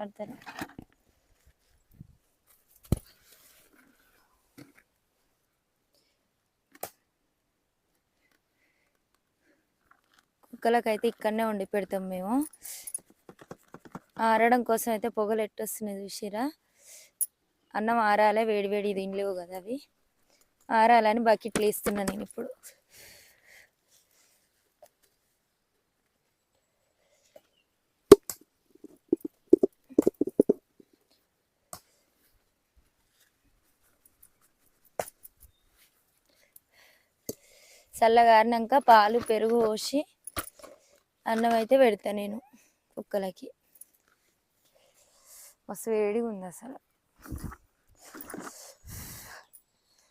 పడతాను. కుక్కలకైతే ఇక్కడనే వండి పెడతాం మేము. ఆరడం కోసం అయితే పొగలు ఎట్టొస్తున్నాయి చూసిరా. అన్నం ఆరాలే, వేడి వేడి తినలేవు కదా అవి, ఆరాలని బకెట్లు వేస్తున్నా నేను ఇప్పుడు. చల్లగారినాక పాలు పెరుగు పోసి అన్నం అయితే పెడతా నేను కుక్కలకి. మస్తు వేడిగా ఉంది అసలు.